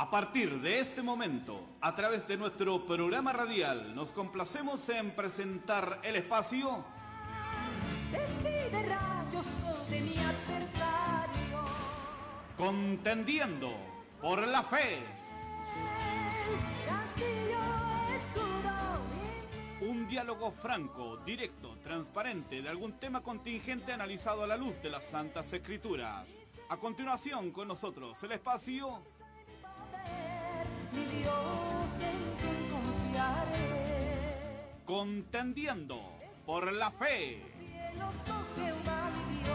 A partir de este momento, a través de nuestro programa radial, nos complacemos en presentar el espacio Decide rayos de mi adversario. Contendiendo por la Fe. Castillo, escudo. Un diálogo franco, directo, transparente de algún tema contingente analizado a la luz de las Santas Escrituras. A continuación con nosotros el espacio Mi Dios en quien confiaré. Contendiendo por la Fe. Cielos, oh Jehová, mi Dios,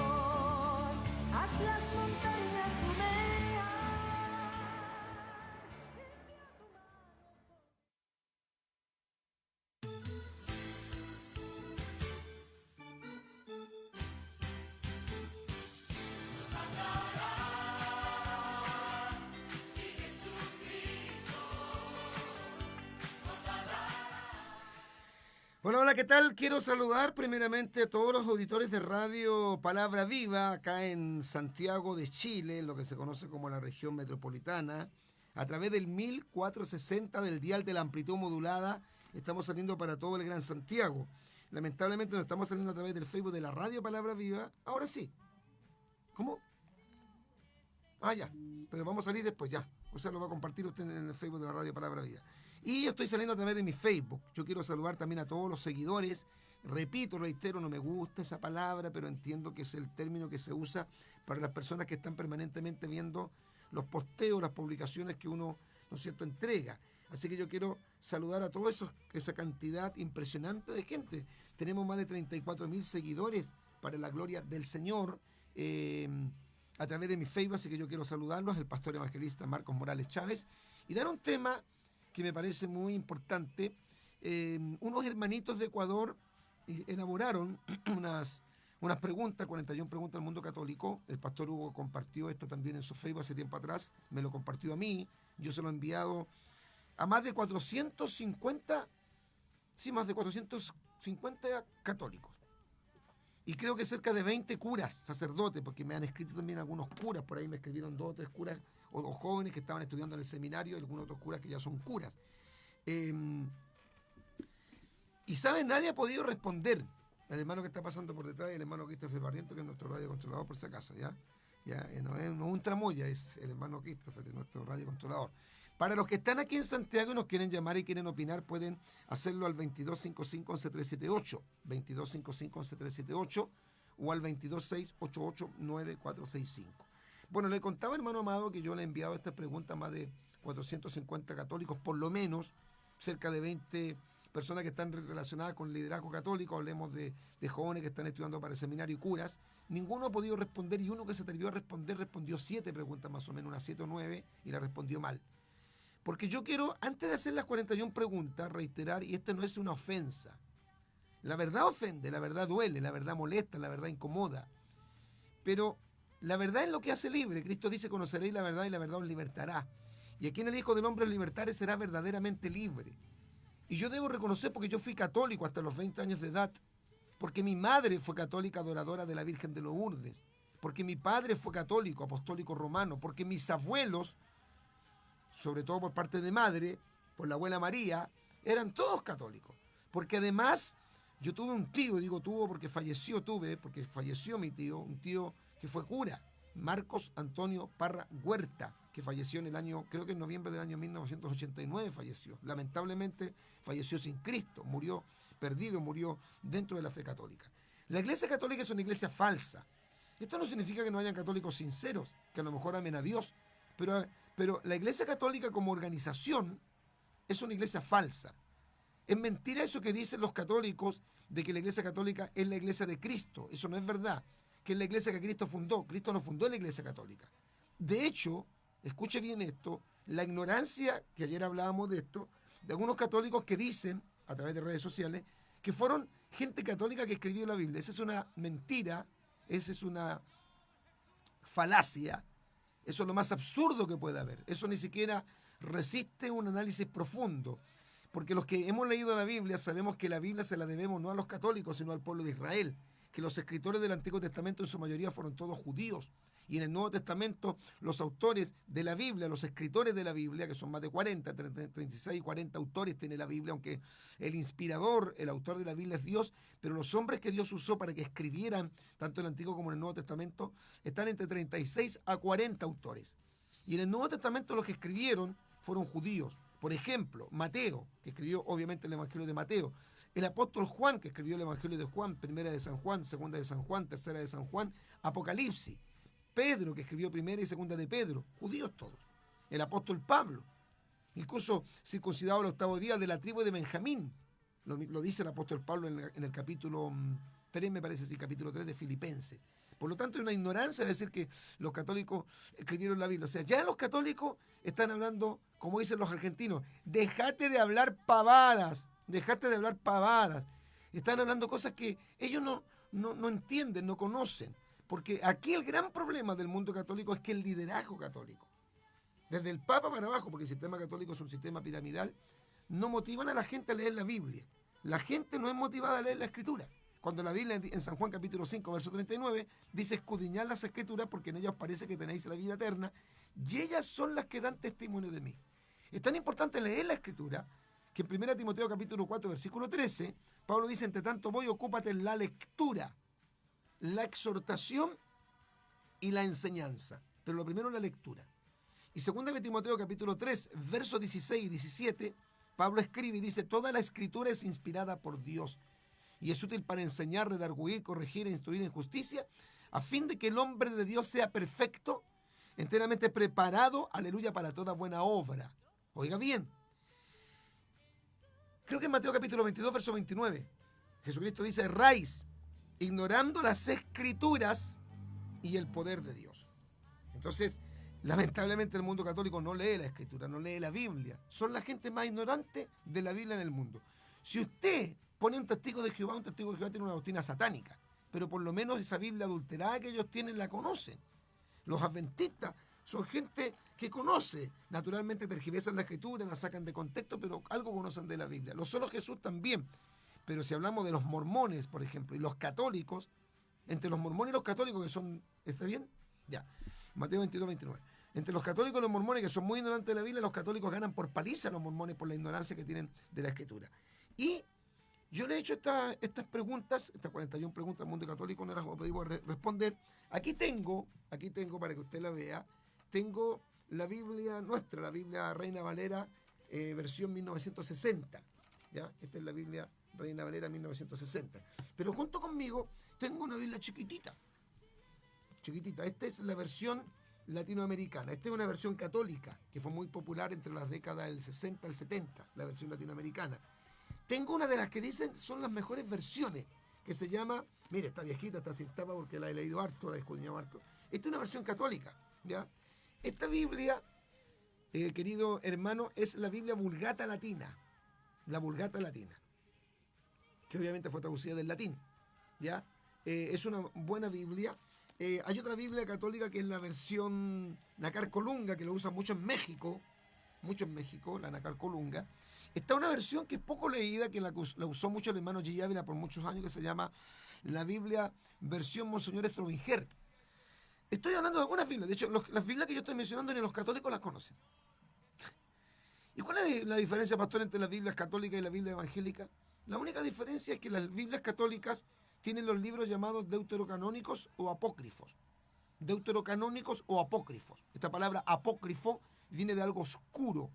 haz las montañas humear. Hola, hola, ¿qué tal? Quiero saludar primeramente a todos los auditores de Radio Palabra Viva acá en Santiago de Chile, en lo que se conoce como la región metropolitana, a través del 1460 del dial de la amplitud modulada. Estamos saliendo para todo el Gran Santiago. Lamentablemente no estamos saliendo a través del Facebook de la Radio Palabra Viva. Ahora sí. ¿Cómo? Ah, ya. Pero vamos a salir después, ya. O sea, lo va a compartir usted en el Facebook de la Radio Palabra Viva. Y yo estoy saliendo a través de mi Facebook. Yo quiero saludar también a todos los seguidores. Repito, reitero, no me gusta esa palabra, pero entiendo que es el término que se usa para las personas que están permanentemente viendo los posteos, las publicaciones que uno, ¿no es cierto?, entrega. Así que yo quiero saludar a toda esa cantidad impresionante de gente. Tenemos más de 34.000 seguidores para la gloria del Señor a través de mi Facebook, así que yo quiero saludarlos, el pastor evangelista Marcos Morales Chávez, y dar un tema que me parece muy importante. Unos hermanitos de Ecuador elaboraron unas preguntas, 41 preguntas al mundo católico. El pastor Hugo compartió esto también en su Facebook hace tiempo atrás, me lo compartió a mí, yo se lo he enviado a más de 450, sí, más de 450 católicos. Y creo que cerca de 20 curas, sacerdotes, porque me han escrito también algunos curas, por ahí me escribieron 2 o 3 curas, o 2 jóvenes que estaban estudiando en el seminario, y algunos otros curas que ya son curas. Y ¿saben? Nadie ha podido responder. El hermano que está pasando por detrás, el hermano Christopher Barriento, que es nuestro radiocontrolador, por si acaso, ¿ya? No es un tramoya, es el hermano Christopher, de nuestro radiocontrolador. Para los que están aquí en Santiago y nos quieren llamar y quieren opinar, pueden hacerlo al 2255-11378, 2255-11378 o al 226-889465. Bueno, le contaba, hermano amado, que yo le he enviado esta pregunta a más de 450 católicos, por lo menos, cerca de 20 personas que están relacionadas con el liderazgo católico, hablemos de jóvenes que están estudiando para el seminario y curas. Ninguno ha podido responder, y uno que se atrevió a responder respondió 7 preguntas más o menos, unas 7 o 9, y la respondió mal. Porque yo quiero, antes de hacer las 41 preguntas, reiterar, y esta no es una ofensa. La verdad ofende, la verdad duele, la verdad molesta, la verdad incomoda. Pero la verdad es lo que hace libre. Cristo dice: conoceréis la verdad y la verdad os libertará. Y aquí en el Hijo del Hombre os libertare será verdaderamente libre. Y yo debo reconocer, porque yo fui católico hasta los 20 años de edad, porque mi madre fue católica adoradora de la Virgen de Lourdes, porque mi padre fue católico, apostólico romano, porque mis abuelos, sobre todo por parte de madre, por la abuela María, eran todos católicos. Porque además yo tuve un tío, digo tuvo porque falleció mi tío, un tío que fue cura, Marcos Antonio Parra Huerta, que falleció en el año, creo que en noviembre del año 1989 falleció. Lamentablemente falleció sin Cristo, murió perdido, murió dentro de la fe católica. La Iglesia Católica es una iglesia falsa. Esto no significa que no hayan católicos sinceros, que a lo mejor amen a Dios, pero la Iglesia Católica como organización es una iglesia falsa. Es mentira eso que dicen los católicos de que la Iglesia Católica es la iglesia de Cristo. Eso no es verdad, que es la iglesia que Cristo fundó. Cristo no fundó la Iglesia Católica. De hecho, escuche bien esto, la ignorancia, que ayer hablábamos de esto, de algunos católicos que dicen, a través de redes sociales, que fueron gente católica que escribió la Biblia. Esa es una mentira, esa es una falacia, eso es lo más absurdo que puede haber. Eso ni siquiera resiste un análisis profundo, porque los que hemos leído la Biblia sabemos que la Biblia se la debemos no a los católicos, sino al pueblo de Israel, que los escritores del Antiguo Testamento en su mayoría fueron todos judíos, Y en el Nuevo Testamento, los autores de la Biblia, los escritores de la Biblia, que son más de 40, 36, 40 autores tiene la Biblia, aunque el inspirador, el autor de la Biblia es Dios, pero los hombres que Dios usó para que escribieran, tanto en el Antiguo como en el Nuevo Testamento, están entre 36 a 40 autores. Y en el Nuevo Testamento los que escribieron fueron judíos. Por ejemplo, Mateo, que escribió obviamente el Evangelio de Mateo, el apóstol Juan, que escribió el Evangelio de Juan, primera de San Juan, segunda de San Juan, tercera de San Juan, Apocalipsis, Pedro, que escribió primera y segunda de Pedro, judíos todos, el apóstol Pablo, incluso circuncidado al 8º día de la tribu de Benjamín, lo dice el apóstol Pablo en el capítulo 3, me parece, sí, capítulo 3 de Filipenses. Por lo tanto, hay una ignorancia de decir que los católicos escribieron la Biblia. O sea, ya los católicos están hablando, como dicen los argentinos, dejate de hablar pavadas, dejate de hablar pavadas. Están hablando cosas que ellos no entienden, no conocen. Porque aquí el gran problema del mundo católico es que el liderazgo católico, desde el Papa para abajo, porque el sistema católico es un sistema piramidal, no motivan a la gente a leer la Biblia. La gente no es motivada a leer la Escritura. Cuando la Biblia en San Juan capítulo 5, verso 39, dice escudriñad las Escrituras porque en ellas parece que tenéis la vida eterna y ellas son las que dan testimonio de mí. Es tan importante leer la Escritura que en 1 Timoteo capítulo 4, versículo 13, Pablo dice, entre tanto voy, ocúpate en la lectura, la exhortación y la enseñanza. Pero lo primero es la lectura. Y 2 Timoteo capítulo 3, versos 16 y 17, Pablo escribe y dice, toda la Escritura es inspirada por Dios y es útil para enseñar, redarguir, corregir e instruir en justicia, a fin de que el hombre de Dios sea perfecto, enteramente preparado, aleluya, para toda buena obra. Oiga bien, creo que en Mateo capítulo 22, verso 29, Jesucristo dice, erráis, ignorando las Escrituras y el poder de Dios. Entonces, lamentablemente el mundo católico no lee la Escritura, no lee la Biblia. Son la gente más ignorante de la Biblia en el mundo. Si usted pone un testigo de Jehová tiene una doctrina satánica, pero por lo menos esa Biblia adulterada que ellos tienen la conocen. Los adventistas son gente que conoce, naturalmente tergiversan la Escritura, la sacan de contexto, pero algo conocen de la Biblia. Lo solo Jesús también. Pero si hablamos de los mormones, por ejemplo, y los católicos, entre los mormones y los católicos que son, ¿está bien? Ya, Mateo 22, 29. Entre los católicos y los mormones que son muy ignorantes de la Biblia, los católicos ganan por paliza a los mormones por la ignorancia que tienen de la Escritura. Y yo le he hecho estas preguntas, estas 41 preguntas al mundo católico, no las podemos responder. Aquí tengo, para que usted la vea, tengo la Biblia nuestra, la Biblia Reina Valera, versión 1960. ¿Ya? Esta es la Biblia Reina Valera 1960. Pero junto conmigo tengo una Biblia chiquitita. Esta es la versión latinoamericana. Esta es una versión católica que fue muy popular entre las décadas del 60 al 70, la versión latinoamericana. Tengo una de las que dicen son las mejores versiones, que se llama, mire, está viejita, está sin tapa porque la he leído harto, la he escudriñado harto. Esta es una versión católica, ¿ya? Esta Biblia, querido hermano, es la Biblia Vulgata Latina, la Vulgata Latina, que obviamente fue traducida del latín, ¿ya? Es una buena Biblia. Hay otra Biblia católica que es la versión Nácar Colunga, que lo usan mucho en México, la Nácar Colunga. Está una versión que es poco leída, que la usó mucho el hermano G. Ávila por muchos años, que se llama la Biblia versión Monseñor Strobinger. Estoy hablando de algunas Biblias, de hecho, las Biblias que yo estoy mencionando ni los católicos las conocen. ¿Y cuál es la diferencia, pastor, entre las Biblias católicas y la Biblia evangélica? La única diferencia es que las Biblias católicas tienen los libros llamados deuterocanónicos o apócrifos. Deuterocanónicos o apócrifos. Esta palabra apócrifo viene de algo oscuro.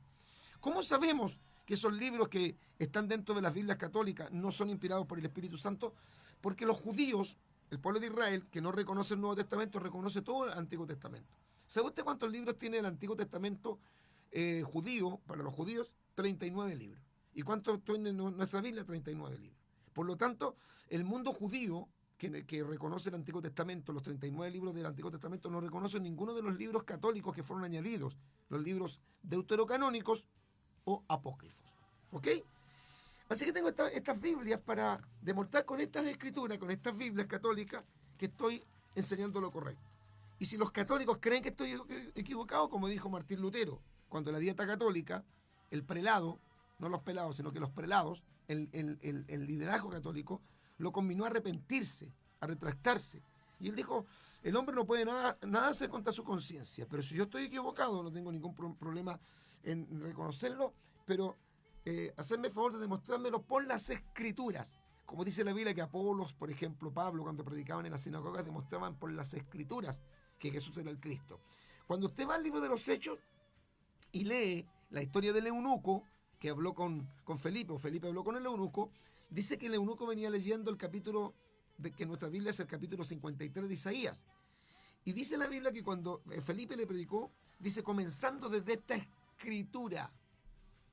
¿Cómo sabemos que esos libros que están dentro de las Biblias católicas no son inspirados por el Espíritu Santo? Porque los judíos, el pueblo de Israel, que no reconoce el Nuevo Testamento, reconoce todo el Antiguo Testamento. ¿Sabe usted cuántos libros tiene el Antiguo Testamento judío, para los judíos? 39 libros. ¿Y cuántos tiene nuestra Biblia? 39 libros. Por lo tanto, el mundo judío, que reconoce el Antiguo Testamento, los 39 libros del Antiguo Testamento, no reconoce ninguno de los libros católicos que fueron añadidos, los libros deuterocanónicos o apócrifos. ¿Ok? Así que tengo estas Biblias para demostrar con estas escrituras, con estas Biblias católicas, que estoy enseñando lo correcto. Y si los católicos creen que estoy equivocado, como dijo Martín Lutero, cuando la dieta católica, el prelado, no los pelados, sino que los prelados, el liderazgo católico, lo conminó a arrepentirse, a retractarse. Y él dijo, el hombre no puede nada hacer contra su conciencia, pero si yo estoy equivocado, no tengo ningún problema en reconocerlo, pero hacerme el favor de demostrármelo por las Escrituras. Como dice la Biblia que Apolos, por ejemplo, Pablo, cuando predicaban en las sinagogas, demostraban por las Escrituras que Jesús era el Cristo. Cuando usted va al libro de los Hechos y lee la historia del eunuco, que habló con Felipe, o Felipe habló con el eunuco, dice que el eunuco venía leyendo el capítulo, que en nuestra Biblia es el capítulo 53 de Isaías. Y dice la Biblia que cuando Felipe le predicó, dice, comenzando desde esta escritura.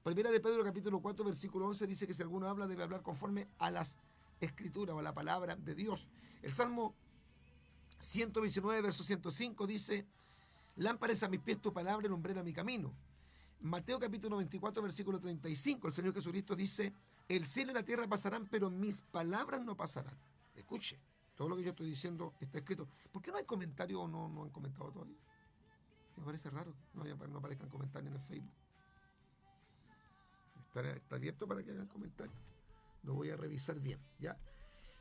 Primera de Pedro, capítulo 4, versículo 11, dice que si alguno habla, debe hablar conforme a las escrituras o a la palabra de Dios. El Salmo 119, verso 105 dice, lámpara es a mis pies tu palabra y lumbrera mi camino. Mateo capítulo 24, versículo 35, el Señor Jesucristo dice, el cielo y la tierra pasarán, pero mis palabras no pasarán. Escuche, todo lo que yo estoy diciendo está escrito. ¿Por qué no hay comentarios o no han comentado todavía? Me parece raro que no aparezcan comentarios en el Facebook. Está abierto para que hagan comentarios. Lo voy a revisar bien, ¿ya?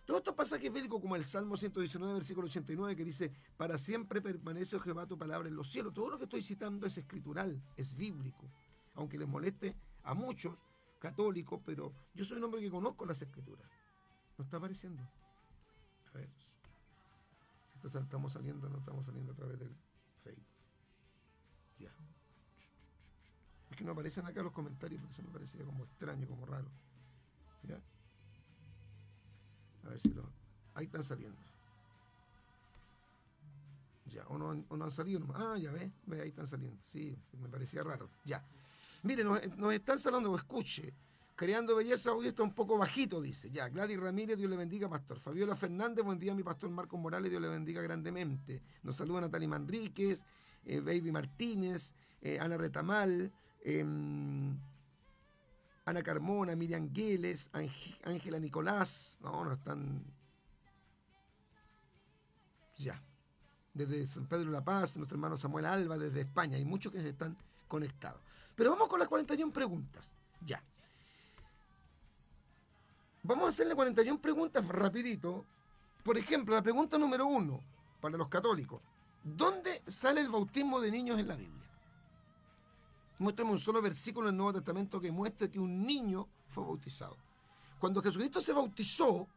Todos estos pasajes bíblicos, como el Salmo 119, versículo 89, que dice, para siempre permanece, oh Jehová, tu palabra en los cielos. Todo lo que estoy citando es escritural, es bíblico. Aunque les moleste a muchos católicos, pero yo soy un hombre que conozco las escrituras. ¿No está apareciendo? A ver. Si estamos saliendo, no estamos saliendo a través del Facebook. Ya. Es que no aparecen acá los comentarios, porque eso me parecía como extraño, como raro. ¿Ya? A ver si ahí están saliendo. Ya, o no han salido. Ah, ya ve, ahí están saliendo. Sí, me parecía raro. Ya. Mire, nos están saludando, escuche. Creando belleza, hoy está un poco bajito, dice. Ya, Gladys Ramírez, Dios le bendiga, pastor. Fabiola Fernández, buen día, mi pastor Marcos Morales, Dios le bendiga grandemente. Nos saluda Natalie Manríquez, Baby Martínez, Ana Retamal, Ana Carmona, Miriam Gueles, Ángela Nicolás. No están. Ya. Desde San Pedro de la Paz, nuestro hermano Samuel Alba, desde España. Hay muchos que están conectados. Pero vamos con las 41 preguntas. Ya. Vamos a hacerle 41 preguntas rapidito. Por ejemplo, la pregunta número 1, para los católicos. ¿Dónde sale el bautismo de niños en la Biblia? Muéstrame un solo versículo en el Nuevo Testamento que muestre que un niño fue bautizado. Cuando Jesucristo se bautizó,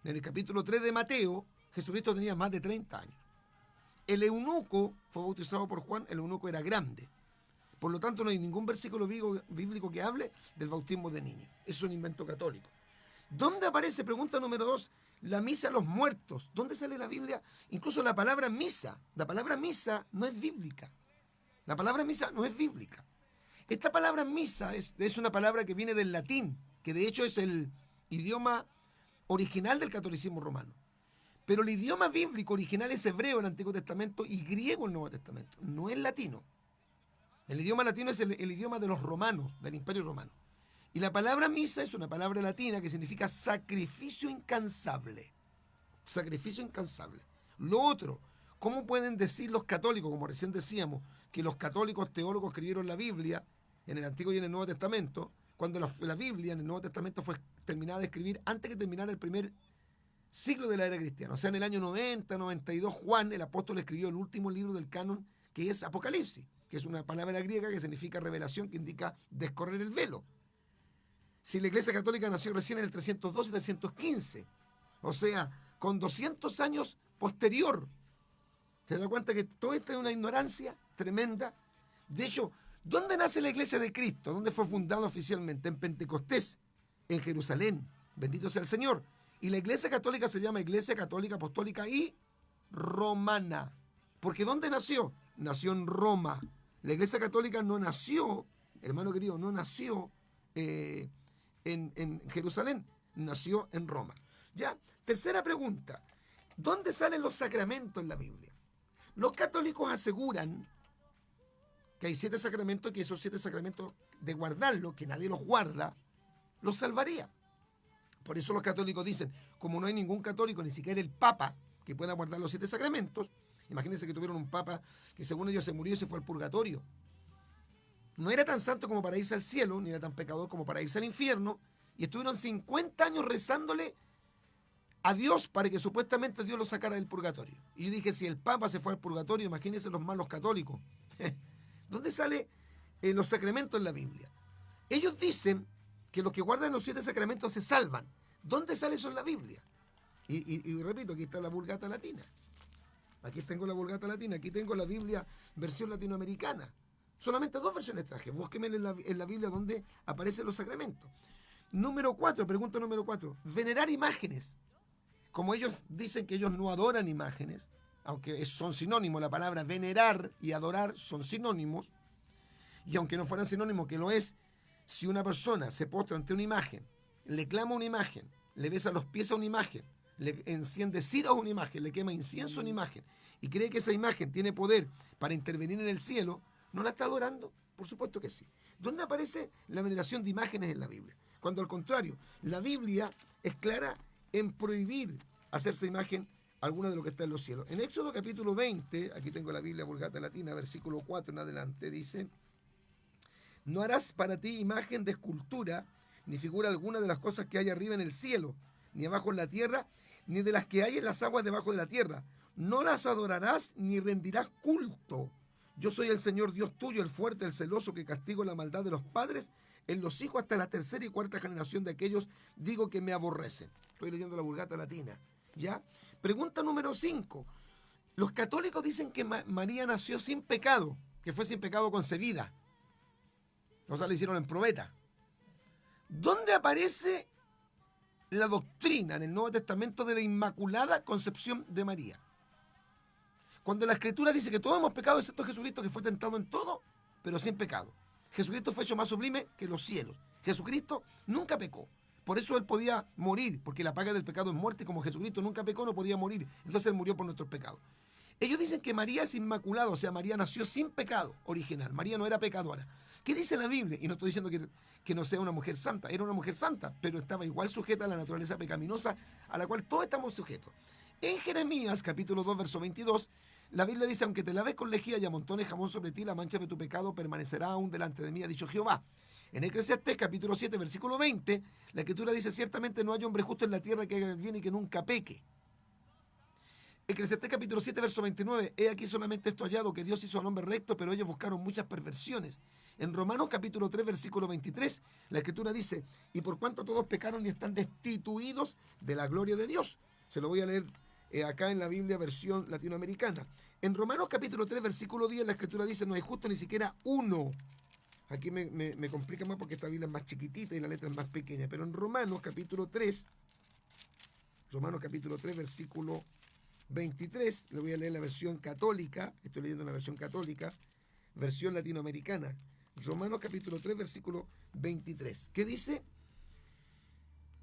en el capítulo 3 de Mateo, Jesucristo tenía más de 30 años. El eunuco fue bautizado por Juan, el eunuco era grande. Por lo tanto, no hay ningún versículo bíblico que hable del bautismo de niños. Eso es un invento católico. ¿Dónde aparece, pregunta número 2, la misa a los muertos? ¿Dónde sale la Biblia? Incluso la palabra misa. La palabra misa no es bíblica. La palabra misa no es bíblica. Esta palabra misa es una palabra que viene del latín, que de hecho es el idioma original del catolicismo romano. Pero el idioma bíblico original es hebreo en el Antiguo Testamento y griego en el Nuevo Testamento, no es latino. El idioma latino es el idioma de los romanos, del Imperio Romano. Y la palabra misa es una palabra latina que significa sacrificio incansable. Sacrificio incansable. Lo otro, ¿cómo pueden decir los católicos, como recién decíamos, que los católicos teólogos escribieron la Biblia en el Antiguo y en el Nuevo Testamento, cuando la Biblia en el Nuevo Testamento fue terminada de escribir antes que terminara el primer siglo de la era cristiana? O sea, en el año 90, 92, Juan, el apóstol, escribió el último libro del canon, que es Apocalipsis, que es una palabra griega que significa revelación, que indica descorrer el velo. Si la Iglesia Católica nació recién en el 312 y 315, o sea, con 200 años posterior, ¿se da cuenta que todo esto es una ignorancia tremenda? De hecho, ¿dónde nace la Iglesia de Cristo? ¿Dónde fue fundada oficialmente? En Pentecostés, en Jerusalén. Bendito sea el Señor. Y la Iglesia Católica se llama Iglesia Católica Apostólica y Romana. Porque ¿dónde nació? Nació en Roma. La Iglesia Católica no nació, hermano querido, no nació en Jerusalén, nació en Roma. Ya, tercera pregunta. ¿Dónde salen los sacramentos en la Biblia? Los católicos aseguran que hay 7 sacramentos y que esos 7 sacramentos, de guardarlos, que nadie los guarda, los salvaría. Por eso los católicos dicen, como no hay ningún católico, ni siquiera el Papa, que pueda guardar los 7 sacramentos, imagínense que tuvieron un Papa que según ellos se murió y se fue al purgatorio. No era tan santo como para irse al cielo, ni era tan pecador como para irse al infierno, y estuvieron 50 años rezándole a Dios para que supuestamente Dios lo sacara del purgatorio. Y yo dije, si el Papa se fue al purgatorio, imagínense los malos católicos. ¿Dónde sale los sacramentos en la Biblia? Ellos dicen que los que guardan los 7 sacramentos se salvan. ¿Dónde sale eso en la Biblia? Y repito, aquí está la Vulgata Latina. Aquí tengo la Vulgata Latina, aquí tengo la Biblia versión latinoamericana. Solamente 2 versiones traje. Búsquenme en la Biblia donde aparecen los sacramentos. Pregunta número 4. Venerar imágenes. Como ellos dicen que ellos no adoran imágenes, aunque son sinónimos, la palabra venerar y adorar son sinónimos, y aunque no fueran sinónimos, que lo es, si una persona se postra ante una imagen, le clama una imagen, le besa los pies a una imagen, le enciende ciro a una imagen, le quema incienso a una imagen, y cree que esa imagen tiene poder para intervenir en el cielo, ¿no la está adorando? Por supuesto que sí. ¿Dónde aparece la veneración de imágenes en la Biblia? Cuando al contrario, la Biblia es clara en prohibir hacerse imagen alguna de lo que está en los cielos. En Éxodo capítulo 20, aquí tengo la Biblia Vulgata Latina, versículo 4 en adelante, dice: no harás para ti imagen de escultura, ni figura alguna de las cosas que hay arriba en el cielo, ni abajo en la tierra, ni de las que hay en las aguas debajo de la tierra. No las adorarás ni rendirás culto. Yo soy el Señor Dios tuyo, el fuerte, el celoso, que castigo la maldad de los padres en los hijos hasta la 3ª y 4ª generación de aquellos, digo, que me aborrecen. Estoy leyendo la Vulgata Latina, ¿ya? Pregunta número 5. Los católicos dicen que María nació sin pecado, que fue sin pecado concebida. O sea, le hicieron en probeta. ¿Dónde aparece la doctrina en el Nuevo Testamento de la Inmaculada Concepción de María? Cuando la Escritura dice que todos hemos pecado excepto Jesucristo, que fue tentado en todo, pero sin pecado. Jesucristo fue hecho más sublime que los cielos. Jesucristo nunca pecó. Por eso Él podía morir, porque la paga del pecado es muerte, y como Jesucristo nunca pecó, no podía morir. Entonces Él murió por nuestros pecados. Ellos dicen que María es inmaculada, o sea, María nació sin pecado original. María no era pecadora. ¿Qué dice la Biblia? Y no estoy diciendo que no sea una mujer santa. Era una mujer santa, pero estaba igual sujeta a la naturaleza pecaminosa a la cual todos estamos sujetos. En Jeremías, capítulo 2, verso 22, la Biblia dice: aunque te laves con lejía y amontones jamón sobre ti, la mancha de tu pecado permanecerá aún delante de mí, ha dicho Jehová. En Eclesiastés, capítulo 7, versículo 20, la Escritura dice: ciertamente no hay hombre justo en la tierra que haga el bien y que nunca peque. Eclesiastés capítulo 7, verso 29, he aquí solamente esto hallado, que Dios hizo al hombre recto, pero ellos buscaron muchas perversiones. En Romanos capítulo 3, versículo 23, la Escritura dice: y por cuanto todos pecaron y están destituidos de la gloria de Dios. Se lo voy a leer acá en la Biblia versión latinoamericana. En Romanos capítulo 3, versículo 10, la Escritura dice: no hay justo ni siquiera uno. Aquí me complica más porque esta Biblia es más chiquitita y la letra es más pequeña. Pero en Romanos capítulo 3, versículo 23, le voy a leer la versión católica, estoy leyendo la versión católica, versión latinoamericana. Romanos capítulo 3, versículo 23. ¿Qué dice?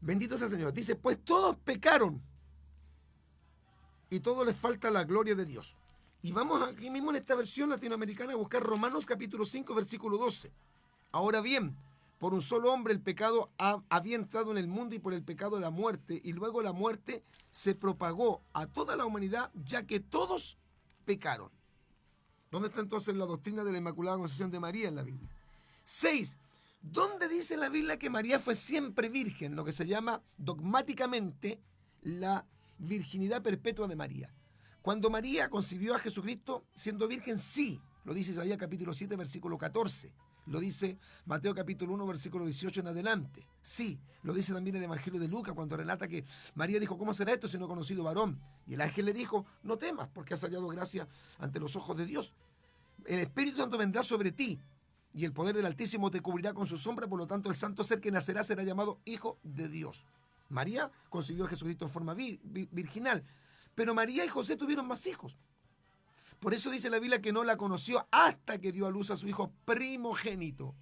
Bendito sea el Señor. Dice: pues todos pecaron y todos les falta la gloria de Dios. Y vamos aquí mismo en esta versión latinoamericana a buscar Romanos capítulo 5, versículo 12. Ahora bien, por un solo hombre el pecado había entrado en el mundo, y por el pecado la muerte, y luego la muerte se propagó a toda la humanidad, ya que todos pecaron. ¿Dónde está entonces la doctrina de la Inmaculada Concepción de María en la Biblia? 6. ¿Dónde dice la Biblia que María fue siempre virgen? Lo que se llama dogmáticamente la virginidad perpetua de María. Cuando María concibió a Jesucristo siendo virgen, sí. Lo dice Isaías capítulo 7, versículo 14. Lo dice Mateo capítulo 1, versículo 18 en adelante. Sí. Lo dice también el Evangelio de Lucas, cuando relata que María dijo: ¿cómo será esto si no he conocido varón? Y el ángel le dijo: no temas, porque has hallado gracia ante los ojos de Dios. El Espíritu Santo vendrá sobre ti, y el poder del Altísimo te cubrirá con su sombra. Por lo tanto, el santo ser que nacerá será llamado Hijo de Dios. María concibió a Jesucristo en forma virginal. Pero María y José tuvieron más hijos. Por eso dice la Biblia que no la conoció hasta que dio a luz a su hijo primogénito.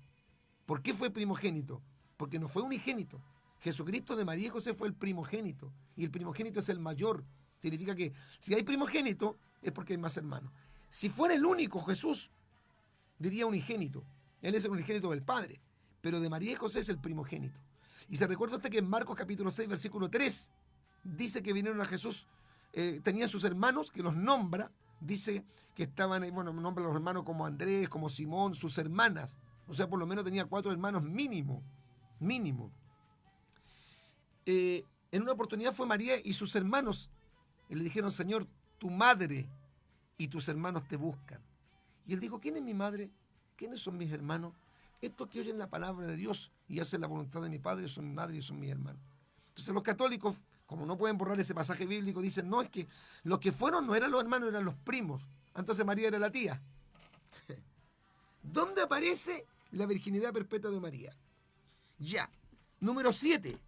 ¿Por qué fue primogénito? Porque no fue unigénito. Jesucristo de María y José fue el primogénito. Y el primogénito es el mayor. Significa que si hay primogénito es porque hay más hermanos. Si fuera el único Jesús, diría unigénito. Él es el unigénito del Padre. Pero de María y José es el primogénito. Y se recuerda usted que en Marcos capítulo 6, versículo 3, dice que vinieron a Jesús. Tenía sus hermanos, que los nombra, dice que estaban, nombra a los hermanos como Andrés, como Simón, sus hermanas, o sea, por lo menos tenía 4 hermanos mínimo. En una oportunidad fue María y sus hermanos y le dijeron, Señor, tu madre y tus hermanos te buscan. Y él dijo, ¿quién es mi madre? ¿Quiénes son mis hermanos? Estos que oyen la palabra de Dios y hacen la voluntad de mi Padre son mi madre y son mis hermanos. Entonces los católicos, como no pueden borrar ese pasaje bíblico, dicen, no, es que los que fueron no eran los hermanos, eran los primos. Entonces María era la tía. ¿Dónde aparece la virginidad perpetua de María? Ya. Número 7,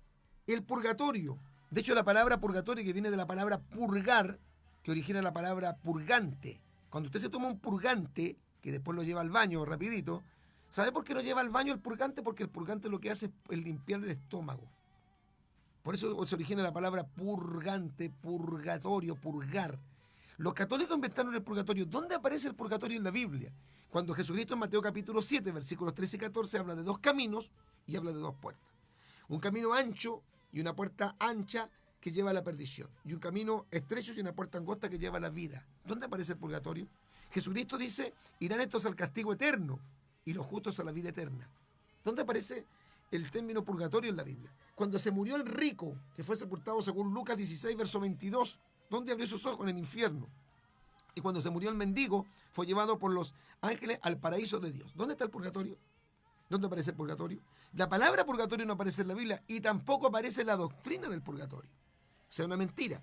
el purgatorio. De hecho, la palabra purgatorio, que viene de la palabra purgar, que origina la palabra purgante. Cuando usted se toma un purgante, que después lo lleva al baño rapidito, ¿sabe por qué lo lleva al baño el purgante? Porque el purgante lo que hace es limpiar el estómago. Por eso se origina la palabra purgante, purgatorio, purgar. Los católicos inventaron el purgatorio. ¿Dónde aparece el purgatorio en la Biblia? Cuando Jesucristo en Mateo capítulo 7, versículos 13 y 14, habla de 2 caminos y habla de 2 puertas. Un camino ancho y una puerta ancha que lleva a la perdición. Y un camino estrecho y una puerta angosta que lleva a la vida. ¿Dónde aparece el purgatorio? Jesucristo dice, irán estos al castigo eterno y los justos a la vida eterna. ¿Dónde aparece el término purgatorio en la Biblia? Cuando se murió el rico, que fue sepultado según Lucas 16, verso 22, ¿dónde abrió sus ojos? En el infierno. Y cuando se murió el mendigo, fue llevado por los ángeles al paraíso de Dios. ¿Dónde está el purgatorio? ¿Dónde aparece el purgatorio? La palabra purgatorio no aparece en la Biblia y tampoco aparece en la doctrina del purgatorio. O sea, una mentira.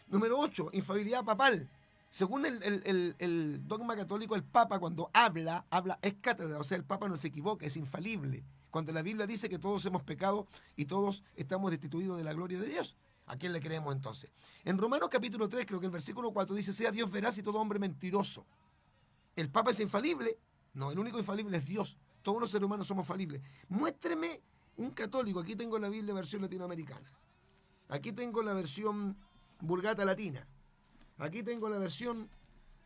Número 8, infalibilidad papal. Según el dogma católico, el Papa cuando habla es cátedra, o sea, el Papa no se equivoca, es infalible. Cuando la Biblia dice que todos hemos pecado y todos estamos destituidos de la gloria de Dios. ¿A quién le creemos entonces? En Romanos capítulo 3, creo que el versículo 4 dice, sea Dios veraz y todo hombre mentiroso. ¿El Papa es infalible? No, el único infalible es Dios. Todos los seres humanos somos falibles. Muéstreme un católico. Aquí tengo la Biblia versión latinoamericana. Aquí tengo la versión Vulgata Latina. Aquí tengo la versión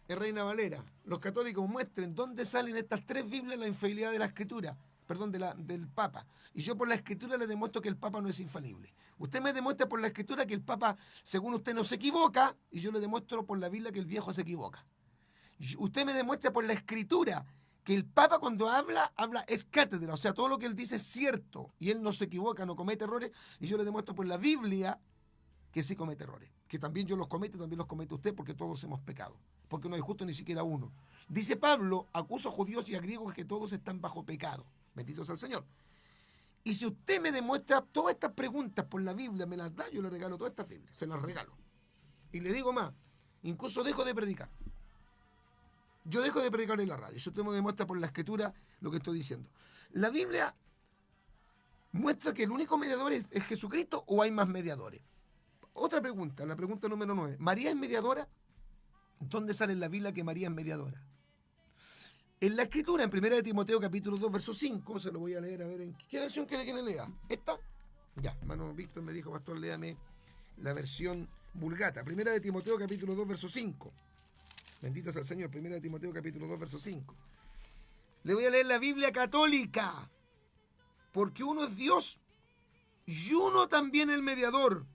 Reina Valera. Los católicos muestren dónde salen estas 3 Biblias la infalibilidad de la Escritura. Perdón, del Papa. Y yo por la Escritura le demuestro que el Papa no es infalible. Usted me demuestra por la Escritura que el Papa, según usted, no se equivoca, y yo le demuestro por la Biblia que el viejo se equivoca. Usted me demuestra por la Escritura que el Papa cuando habla es cátedra, o sea, todo lo que él dice es cierto, y él no se equivoca, no comete errores, y yo le demuestro por la Biblia que sí comete errores, que también yo los cometo, también los comete usted, porque todos hemos pecado, porque no hay justo ni siquiera uno. Dice Pablo, acuso a judíos y a griegos que todos están bajo pecado. Bendito sea el Señor. Y si usted me demuestra todas estas preguntas por la Biblia, me las da, yo le regalo todas estas Biblias, se las regalo. Y le digo más, incluso dejo de predicar. Yo dejo de predicar en la radio. Si usted me demuestra por la Escritura lo que estoy diciendo. La Biblia muestra que el único mediador es Jesucristo, o hay más mediadores. Otra pregunta, la pregunta número 9. ¿María es mediadora? ¿Dónde sale en la Biblia que María es mediadora? En la Escritura, en 1 Timoteo capítulo 2, verso 5, se lo voy a leer, a ver, ¿en qué versión quiere que le lea? ¿Esta? Ya, hermano Víctor me dijo, pastor, léame la versión Vulgata. 1 Timoteo capítulo 2, verso 5. Bendito sea el Señor. 1 Timoteo capítulo 2, verso 5. Le voy a leer la Biblia católica. Porque uno es Dios y uno también el mediador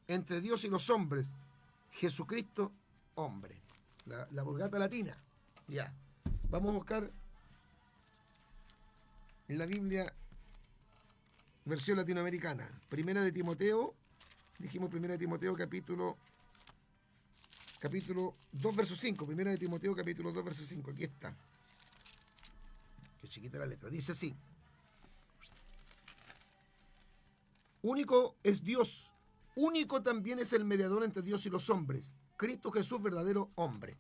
entre Dios y los hombres. Jesucristo, hombre. La Vulgata Latina. Ya. Vamos a buscar en la Biblia versión latinoamericana. 1 Timoteo. Dijimos 1 Timoteo capítulo 2, verso 5. 1 Timoteo, capítulo 2, verso 5. Aquí está. Qué chiquita la letra. Dice así. Único es Dios. Único también es el mediador entre Dios y los hombres. Cristo Jesús, verdadero hombre.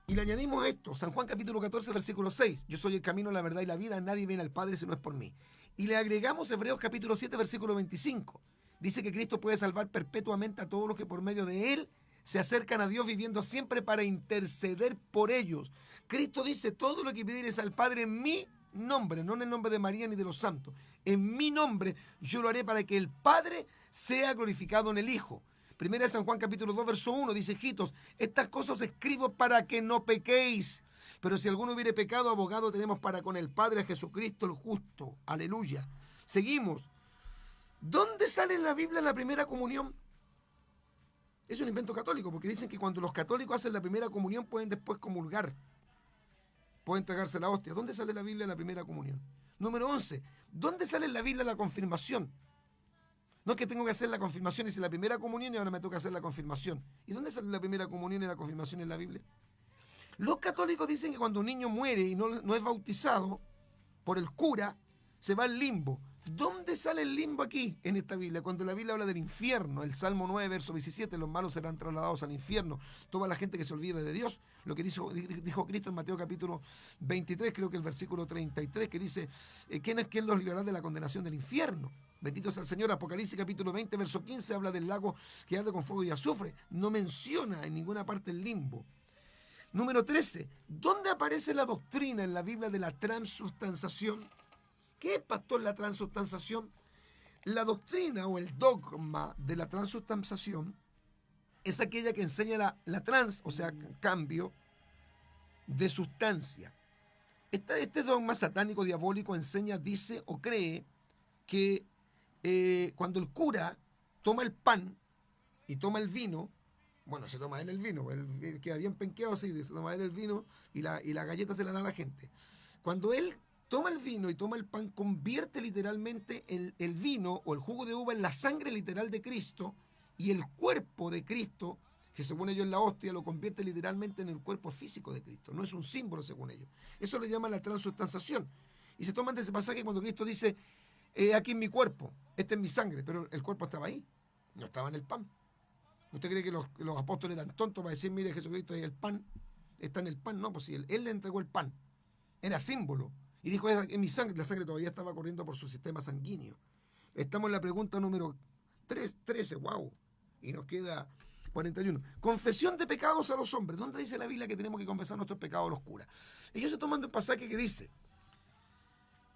Y le añadimos esto. San Juan, capítulo 14, versículo 6. Yo soy el camino, la verdad y la vida. Nadie viene al Padre si no es por mí. Y le agregamos Hebreos, capítulo 7, versículo 25. Dice que Cristo puede salvar perpetuamente a todos los que por medio de Él se acercan a Dios, viviendo siempre para interceder por ellos. Cristo dice, todo lo que pidieres al Padre en mi nombre, no en el nombre de María ni de los santos, en mi nombre yo lo haré para que el Padre sea glorificado en el Hijo. Primera de San Juan capítulo 2, verso 1, dice, hijitos, estas cosas os escribo para que no pequéis. Pero si alguno hubiere pecado, abogado tenemos para con el Padre, a Jesucristo el justo. Aleluya. Seguimos. ¿Dónde sale en la Biblia la primera comunión? Es un invento católico, porque dicen que cuando los católicos hacen la primera comunión pueden después comulgar. Pueden entregarse la hostia. ¿Dónde sale la Biblia la primera comunión? Número 11. ¿Dónde sale en la Biblia la confirmación? No es que tengo que hacer la confirmación, hice la primera comunión y ahora me toca hacer la confirmación. ¿Y dónde sale la primera comunión y la confirmación en la Biblia? Los católicos dicen que cuando un niño muere y no es bautizado por el cura, se va al limbo. ¿Dónde sale el limbo aquí en esta Biblia? Cuando la Biblia habla del infierno, el Salmo 9, verso 17, los malos serán trasladados al infierno. Toda la gente que se olvida de Dios, lo que dijo Cristo en Mateo capítulo 23, creo que el versículo 33, que dice, ¿quién los librará de la condenación del infierno? Bendito sea el Señor. Apocalipsis capítulo 20, verso 15, habla del lago que arde con fuego y azufre. No menciona en ninguna parte el limbo. Número 13, ¿dónde aparece la doctrina en la Biblia de la transubstanciación? ¿Qué es, pastor, la transubstanciación? La doctrina o el dogma de la transubstanciación es aquella que enseña la trans, o sea, cambio de sustancia. Este dogma satánico diabólico enseña, dice o cree que cuando el cura toma el pan y toma el vino, bueno, se toma él el vino, él queda bien penqueado así, se toma él el vino y la galleta se la da a la gente. Cuando él toma el vino y toma el pan, convierte literalmente el vino o el jugo de uva en la sangre literal de Cristo, y el cuerpo de Cristo, que según ellos es la hostia, lo convierte literalmente en el cuerpo físico de Cristo. No es un símbolo según ellos. Eso le llaman la transubstanciación. Y se toman de ese pasaje cuando Cristo dice, aquí en mi cuerpo, esta es mi sangre, pero el cuerpo estaba ahí, no estaba en el pan. ¿Usted cree que los apóstoles eran tontos para decir, mire, Jesucristo y el pan está en el pan? No, pues sí, él le entregó el pan, era símbolo. Y dijo, en mi sangre, la sangre todavía estaba corriendo por su sistema sanguíneo. Estamos en la pregunta número 13, wow, y nos queda 41. Confesión de pecados a los hombres. ¿Dónde dice la Biblia que tenemos que confesar nuestros pecados a los curas? Ellos se toman de un pasaje que dice,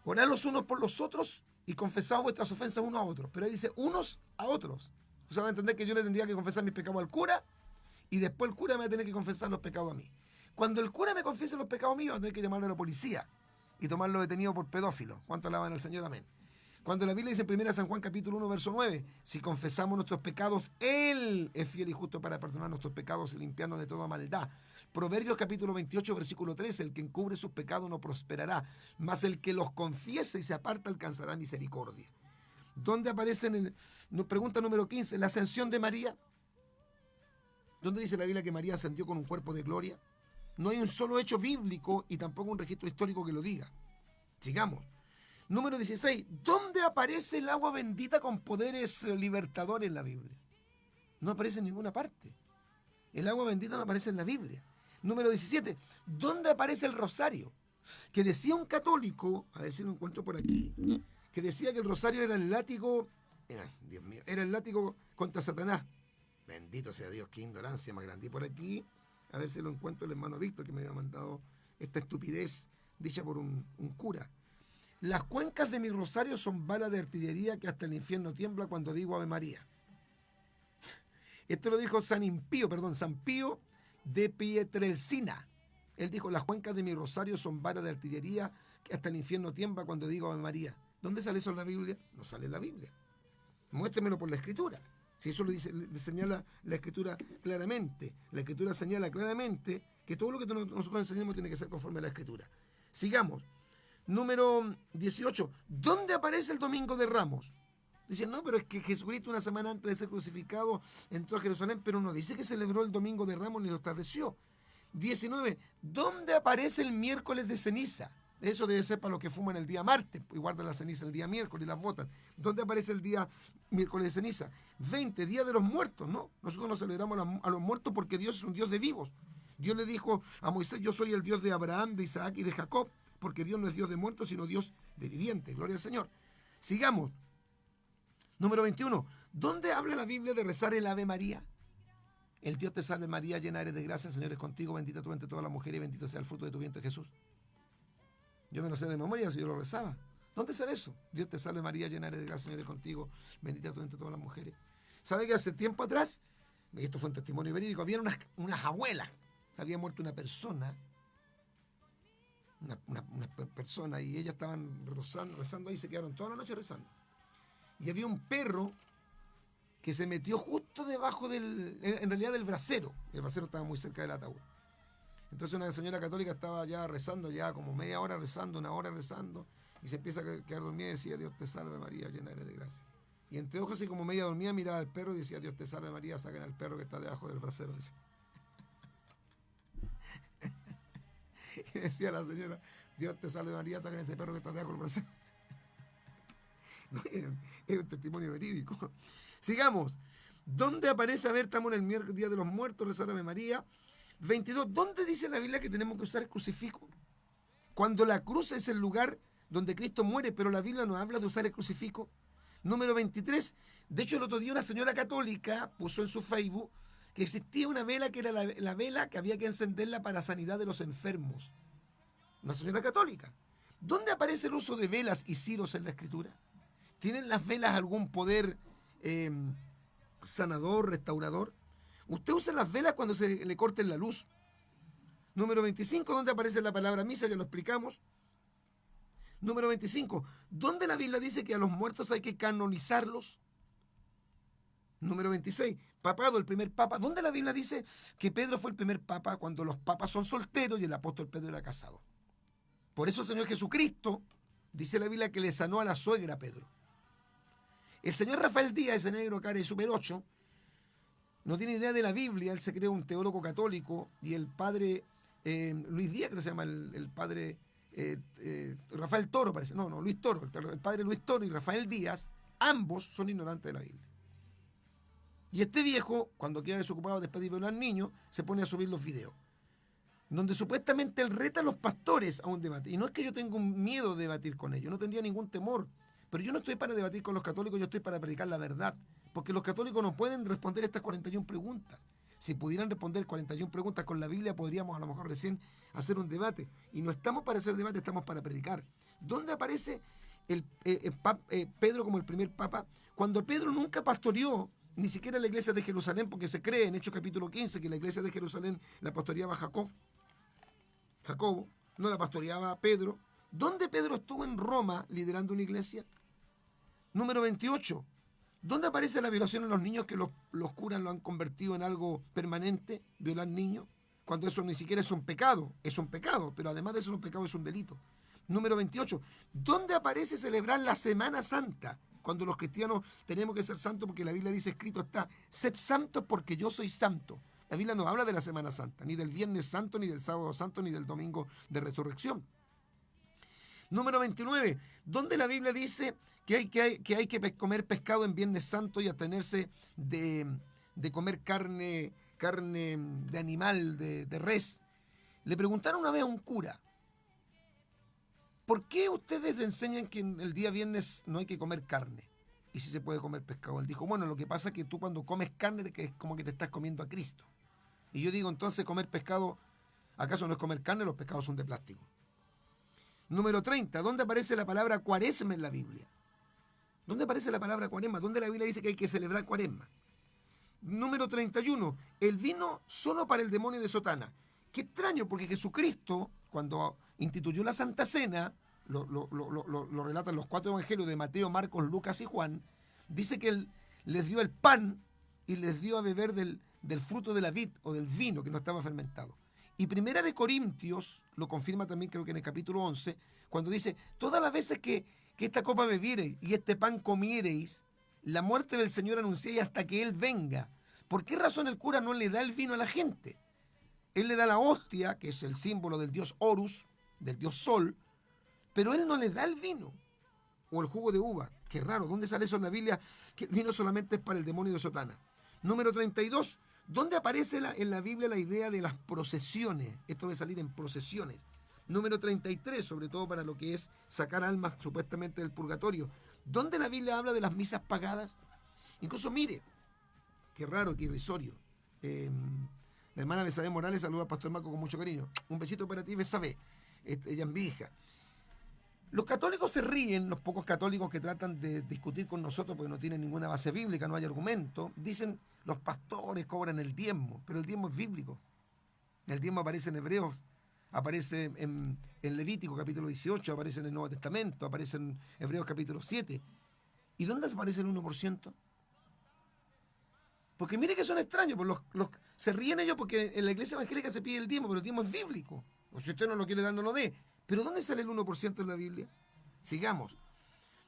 orad los unos por los otros y confesad vuestras ofensas unos a otros. Pero ahí dice, unos a otros. O sea, va a entender que yo le tendría que confesar mis pecados al cura y después el cura me va a tener que confesar los pecados a mí. Cuando el cura me confiese los pecados míos, va a tener que llamarlo a la policía y tomarlo detenido por pedófilo. ¿Cuánto alaban al Señor? Amén. Cuando la Biblia dice en 1 San Juan capítulo 1, verso 9, si confesamos nuestros pecados, Él es fiel y justo para perdonar nuestros pecados y limpiarnos de toda maldad. Proverbios capítulo 28, versículo 13, el que encubre sus pecados no prosperará, mas el que los confiese y se aparta alcanzará misericordia. ¿Dónde aparece pregunta número 15, la ascensión de María? ¿Dónde dice la Biblia que María ascendió con un cuerpo de gloria? No hay un solo hecho bíblico y tampoco un registro histórico que lo diga. Sigamos. Número 16. ¿Dónde aparece el agua bendita con poderes libertadores en la Biblia? No aparece en ninguna parte. El agua bendita no aparece en la Biblia. Número 17. ¿Dónde aparece el rosario? Que decía un católico, a ver si lo encuentro por aquí, que decía que el rosario era el látigo, Dios mío, era el látigo contra Satanás. Bendito sea Dios, qué ignorancia más grande. Y por aquí, a ver si lo encuentro, el hermano Víctor, que me había mandado esta estupidez dicha por un cura. Las cuencas de mi rosario son balas de artillería que hasta el infierno tiembla cuando digo Ave María. Esto lo dijo San Pío de Pietrelcina. Él dijo, las cuencas de mi rosario son balas de artillería que hasta el infierno tiembla cuando digo Ave María. ¿Dónde sale eso en la Biblia? No sale en la Biblia. Muéstremelo por la Escritura. Si eso le señala la Escritura claramente. La Escritura señala claramente que todo lo que nosotros enseñamos tiene que ser conforme a la Escritura. Sigamos. Número 18. ¿Dónde aparece el Domingo de Ramos? Dicen, no, pero es que Jesucristo una semana antes de ser crucificado entró a Jerusalén, pero no dice que celebró el Domingo de Ramos ni lo estableció. 19. ¿Dónde aparece el miércoles de ceniza? Eso debe ser para los que fuman el día martes y guardan la ceniza el día miércoles y las botan. ¿Dónde aparece el día miércoles de ceniza? 20. Día de los muertos, ¿no? Nosotros no celebramos a los muertos porque Dios es un Dios de vivos. Dios le dijo a Moisés, yo soy el Dios de Abraham, de Isaac y de Jacob, porque Dios no es Dios de muertos, sino Dios de vivientes. Gloria al Señor. Sigamos. Número 21. ¿Dónde habla la Biblia de rezar el Ave María? El Dios te salve María, llena eres de gracia, el Señor es contigo, bendita tú entre todas las mujeres y bendito sea el fruto de tu vientre Jesús. Yo me lo sé de memoria, si yo lo rezaba. ¿Dónde sale eso? Dios te salve María, llena eres de gracia, el Señor es contigo, bendita tú entre todas las mujeres. ¿Sabe que hace tiempo atrás, y esto fue un testimonio verídico, había unas abuelas, se había muerto una persona, y ellas estaban rezando ahí, se quedaron toda la noche rezando. Y había un perro que se metió justo debajo en realidad del brasero. El brasero estaba muy cerca del ataúd. Entonces una señora católica estaba ya rezando, ya como media hora rezando, una hora rezando, y se empieza a quedar dormida y decía, Dios te salve María, llena eres de gracia. Y entre ojos y como media dormida miraba al perro y decía, Dios te salve María, saquen al perro que está debajo del brasero. Dice. Y decía la señora, Dios te salve María, saquen ese perro que está debajo del brasero. No, es un testimonio verídico. Sigamos. ¿Dónde aparece? A ver, estamos en el Día de los Muertos, rezar Ave María. 22. ¿Dónde dice la Biblia que tenemos que usar el crucifijo? Cuando la cruz es el lugar donde Cristo muere, pero la Biblia nos habla de usar el crucifijo. Número 23. De hecho, el otro día una señora católica puso en su Facebook que existía una vela que era la vela que había que encenderla para sanidad de los enfermos. Una señora católica. ¿Dónde aparece el uso de velas y ciros en la Escritura? ¿Tienen las velas algún poder sanador, restaurador? Usted usa las velas cuando se le corten la luz. Número 25, ¿dónde aparece la palabra misa? Ya lo explicamos. Número 25, ¿dónde la Biblia dice que a los muertos hay que canonizarlos? Número 26, papado, el primer papa. ¿Dónde la Biblia dice que Pedro fue el primer papa cuando los papas son solteros y el apóstol Pedro era casado? Por eso el Señor Jesucristo, dice la Biblia, que le sanó a la suegra a Pedro. El señor Rafael Díaz, ese negro cara de Super 8, no tiene idea de la Biblia. Él se cree un teólogo católico y el padre Luis Díaz, creo que se llama el padre Rafael Toro, parece. No, Luis Toro. El padre Luis Toro y Rafael Díaz, ambos son ignorantes de la Biblia. Y este viejo, cuando queda desocupado después de violar niños, se pone a subir los videos, donde supuestamente él reta a los pastores a un debate. Y no es que yo tenga un miedo de debatir con ellos, no tendría ningún temor. Pero yo no estoy para debatir con los católicos, yo estoy para predicar la verdad. Porque los católicos no pueden responder estas 41 preguntas. Si pudieran responder 41 preguntas con la Biblia, podríamos a lo mejor recién hacer un debate. Y no estamos para hacer debate, estamos para predicar. ¿Dónde aparece Pedro como el primer papa? Cuando Pedro nunca pastoreó ni siquiera la iglesia de Jerusalén, porque se cree en Hechos capítulo 15 que la iglesia de Jerusalén la pastoreaba Jacobo, no la pastoreaba Pedro. ¿Dónde Pedro estuvo en Roma liderando una iglesia? Número 28. ¿Dónde aparece la violación a los niños que los curas lo han convertido en algo permanente, violar niños? Cuando eso ni siquiera es un pecado, pero además de eso un pecado, es un delito. Número 28. ¿Dónde aparece celebrar la Semana Santa? Cuando los cristianos tenemos que ser santos porque la Biblia dice, escrito está, sed santos porque yo soy santo. La Biblia no habla de la Semana Santa, ni del Viernes Santo, ni del Sábado Santo, ni del Domingo de Resurrección. Número 29. ¿Dónde la Biblia dice que hay que comer pescado en Viernes Santo y abstenerse de comer carne de animal, de res? Le preguntaron una vez a un cura, ¿por qué ustedes enseñan que en el día viernes no hay que comer carne? Y si se puede comer pescado. Él dijo, bueno, lo que pasa es que tú cuando comes carne es como que te estás comiendo a Cristo. Y yo digo, entonces comer pescado, ¿acaso no es comer carne? Los pescados son de plástico. Número 30. ¿Dónde aparece la palabra cuaresma en la Biblia? ¿Dónde aparece la palabra cuaresma? ¿Dónde la Biblia dice que hay que celebrar cuaresma? Número 31. El vino solo para el demonio de sotana. Qué extraño, porque Jesucristo, cuando instituyó la Santa Cena, lo relatan los 4 evangelios de Mateo, Marcos, Lucas y Juan, dice que él les dio el pan y les dio a beber del fruto de la vid o del vino que no estaba fermentado. Y Primera de Corintios lo confirma también, creo que en el capítulo 11, cuando dice, todas las veces que esta copa bebiereis y este pan comiereis, la muerte del Señor anunciéis hasta que Él venga. ¿Por qué razón el cura no le da el vino a la gente? Él le da la hostia, que es el símbolo del dios Horus, del dios Sol, pero Él no le da el vino. O el jugo de uva. Qué raro, ¿dónde sale eso en la Biblia? Que el vino solamente es para el demonio de sotana. Número 32. ¿Dónde aparece en la Biblia la idea de las procesiones? Esto debe salir en procesiones. Número 33, sobre todo para lo que es sacar almas supuestamente del purgatorio. ¿Dónde la Biblia habla de las misas pagadas? Incluso, mire, qué raro, qué irrisorio. La hermana Besabé Morales saluda al pastor Marco con mucho cariño. Un besito para ti, Besabé. Ella es mi hija. Los católicos se ríen, los pocos católicos que tratan de discutir con nosotros porque no tienen ninguna base bíblica, no hay argumento. Dicen, los pastores cobran el diezmo, pero el diezmo es bíblico. El diezmo aparece en Hebreos, aparece en Levítico capítulo 18, aparece en el Nuevo Testamento, aparece en Hebreos capítulo 7. ¿Y dónde aparece el 1%? Porque mire que son extraños, pues se ríen ellos porque en la iglesia evangélica se pide el diezmo, pero el diezmo es bíblico. O si usted no lo quiere dar, no lo dé. ¿Pero dónde sale el 1% en la Biblia? Sigamos.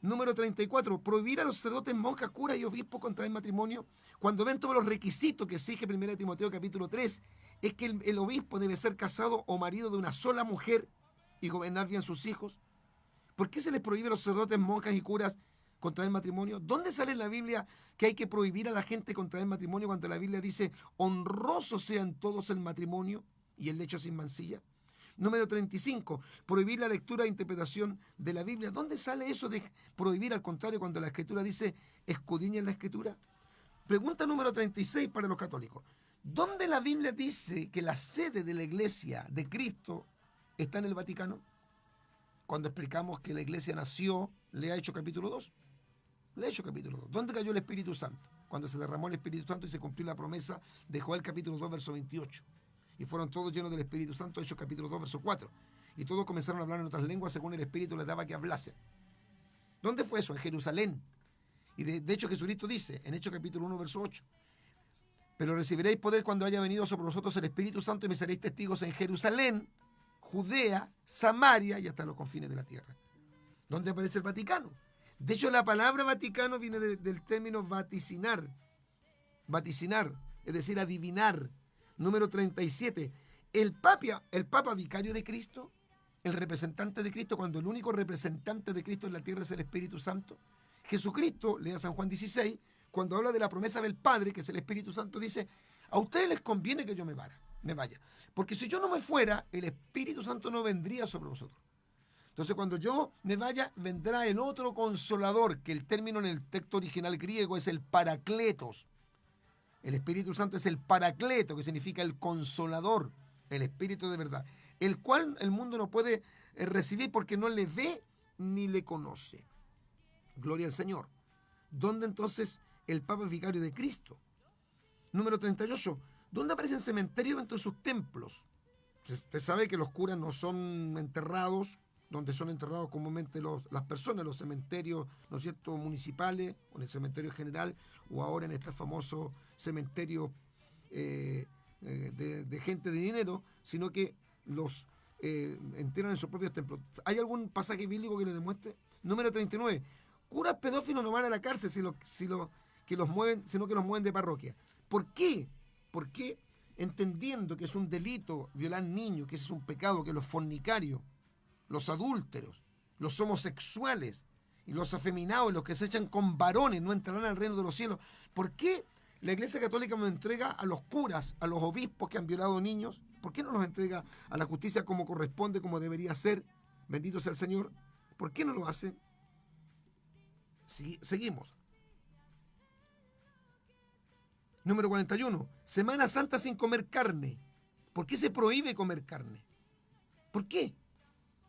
Número 34, prohibir a los sacerdotes, monjas, curas y obispos contraer matrimonio cuando ven todos los requisitos que exige 1 Timoteo capítulo 3, es que el obispo debe ser casado o marido de una sola mujer y gobernar bien sus hijos. ¿Por qué se les prohíbe a los sacerdotes, monjas y curas contraer matrimonio? ¿Dónde sale en la Biblia que hay que prohibir a la gente contraer matrimonio cuando la Biblia dice honrosos sean todos el matrimonio y el lecho sin mancilla? Número 35, prohibir la lectura e interpretación de la Biblia. ¿Dónde sale eso de prohibir, al contrario, cuando la Escritura dice escudriñen la Escritura? Pregunta número 36 para los católicos. ¿Dónde la Biblia dice que la sede de la Iglesia de Cristo está en el Vaticano? Cuando explicamos que la Iglesia nació, lea Hechos capítulo 2. Lea Hechos capítulo 2. ¿Dónde cayó el Espíritu Santo? Cuando se derramó el Espíritu Santo y se cumplió la promesa de Joel capítulo 2, verso 28. Y fueron todos llenos del Espíritu Santo, Hechos capítulo 2, verso 4. Y todos comenzaron a hablar en otras lenguas según el Espíritu les daba que hablasen. ¿Dónde fue eso? En Jerusalén. Y de hecho Jesucristo dice, en Hechos capítulo 1, verso 8, pero recibiréis poder cuando haya venido sobre vosotros el Espíritu Santo y me seréis testigos en Jerusalén, Judea, Samaria y hasta los confines de la tierra. ¿Dónde aparece el Vaticano? De hecho, la palabra Vaticano viene del término vaticinar. Vaticinar, es decir, adivinar. Número 37. El Papa vicario de Cristo, el representante de Cristo, cuando el único representante de Cristo en la tierra es el Espíritu Santo. Jesucristo, lea San Juan 16, cuando habla de la promesa del Padre, que es el Espíritu Santo, dice, a ustedes les conviene que yo me vaya. Porque si yo no me fuera, el Espíritu Santo no vendría sobre vosotros. Entonces, cuando yo me vaya, vendrá el otro consolador, que el término en el texto original griego es el parakletos. El Espíritu Santo es el paracleto, que significa el consolador, el Espíritu de verdad, el cual el mundo no puede recibir porque no le ve ni le conoce. Gloria al Señor. ¿Dónde entonces el Papa es vicario de Cristo? Número 38. ¿Dónde aparecen cementerios dentro de sus templos? Usted sabe que los curas no son enterrados donde son enterrados comúnmente las personas, los cementerios, ¿no es cierto?, municipales, o en el cementerio general, o ahora en este famoso cementerio de gente de dinero, sino que los entierran en sus propios templos. ¿Hay algún pasaje bíblico que lo demuestre? Número 39. Curas pedófilos no van a la cárcel sino que los mueven de parroquia. ¿Por qué? Porque entendiendo que es un delito violar niños, que ese es un pecado, que los fornicarios, los adúlteros, los homosexuales y los afeminados y los que se echan con varones no entrarán al reino de los cielos. ¿Por qué la Iglesia Católica no entrega a los curas, a los obispos que han violado niños? ¿Por qué no los entrega a la justicia como corresponde, como debería ser? Bendito sea el Señor. ¿Por qué no lo hace? Seguimos. Número 41. Semana Santa sin comer carne. ¿Por qué se prohíbe comer carne? ¿Por qué?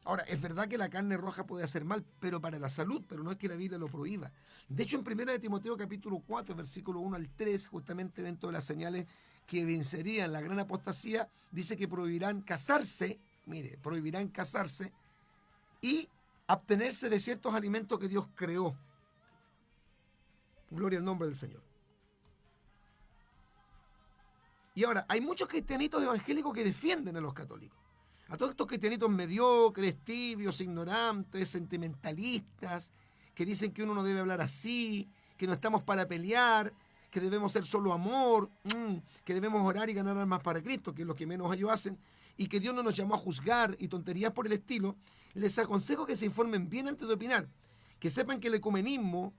Ahora, es verdad que la carne roja puede hacer mal, pero para la salud, pero no es que la Biblia lo prohíba. De hecho, en 1 Timoteo capítulo 4, versículo 1 al 3, justamente dentro de las señales que vencerían la gran apostasía, dice que prohibirán casarse y abstenerse de ciertos alimentos que Dios creó. Gloria al nombre del Señor. Y ahora, hay muchos cristianitos evangélicos que defienden a los católicos. A todos estos cristianitos mediocres, tibios, ignorantes, sentimentalistas, que dicen que uno no debe hablar así, que no estamos para pelear, que debemos ser solo amor, que debemos orar y ganar almas para Cristo, que es lo que menos ellos hacen, y que Dios no nos llamó a juzgar y tonterías por el estilo. Les aconsejo que se informen bien antes de opinar, que sepan que el ecumenismo,